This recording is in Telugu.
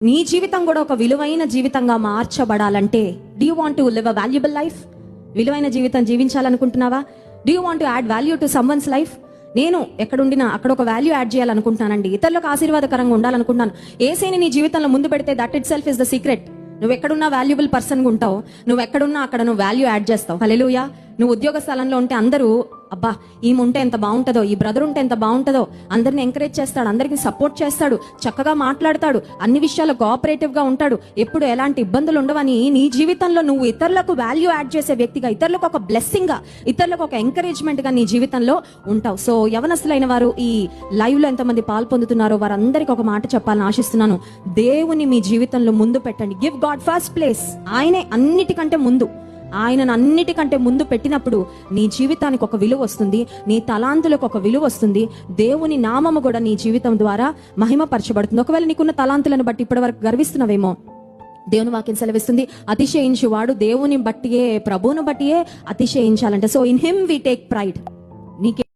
నీ జీవితం కూడా ఒక విలువైన జీవితంగా మార్చబడాలంటే do you want to live a valuable life? విలువైన జీవితం జీవించాలనుకుంటున్నావా? Do you want to add value to someone's life? నేను ఎక్కడుండినా అక్కడ ఒక వాల్యూ యాడ్ చేయాలనుకుంటున్నానండి. ఇతరులకు ఆశీర్వాదకరంగా ఉండాలనుకుంటున్నాను. ఏసైని నీ జీవితంలో ముందు పెడితే that it self is the secret. నువ్వు ఎక్కడున్నా వాల్యుబుల్ పర్సన్గా ఉంటావు. నువ్వు ఎక్కడున్నా అక్కడ నువ్వు వాల్యూ యాడ్ చేస్తావు. హల్లెలూయా. నువ్వు ఉద్యోగ స్థలంలో ఉంటే అందరూ అబ్బా ఈమె ఉంటే ఎంత బాగుంటుందో, ఈ బ్రదర్ ఉంటే ఎంత బాగుంటుందో, అందరిని ఎంకరేజ్ చేస్తాడు, అందరికి సపోర్ట్ చేస్తాడు, చక్కగా మాట్లాడతాడు, అన్ని విషయాల్లో కోఆపరేటివ్ గా ఉంటాడు, ఎప్పుడు ఎలాంటి ఇబ్బందులు ఉండవని నీ జీవితంలో నువ్వు ఇతరులకు వాల్యూ యాడ్ చేసే వ్యక్తిగా, ఇతరులకు ఒక బ్లెస్సింగ్ గా, ఇతరులకు ఒక ఎంకరేజ్మెంట్ గా నీ జీవితంలో ఉంటావు. సో యవనస్తులైన వారు ఈ లైవ్ లో ఎంతమంది పాల్పొందుతున్నారో వారందరికీ ఒక మాట చెప్పాలని ఆశిస్తున్నాను. దేవుని మీ జీవితంలో ముందు పెట్టండి. Give God first place. ఆయనే అన్నిటికంటే ముందు. ఆయనను అన్నిటికంటే ముందు పెట్టినప్పుడు నీ జీవితానికి ఒక విలువ వస్తుంది, నీ తలాంతులకు ఒక విలువ వస్తుంది, దేవుని నామము కూడా నీ జీవితం ద్వారా మహిమపరచబడుతుంది. ఒకవేళ నీకున్న తలాంతులను బట్టి ఇప్పటి వరకు గర్విస్తున్నావేమో, దేవుని వాక్యం సెలవిస్తుంది, అతిశయించువాడు దేవుని బట్టియే, ప్రభువును బట్టియే అతిశయించాలంటే. So in him we take pride. నీకే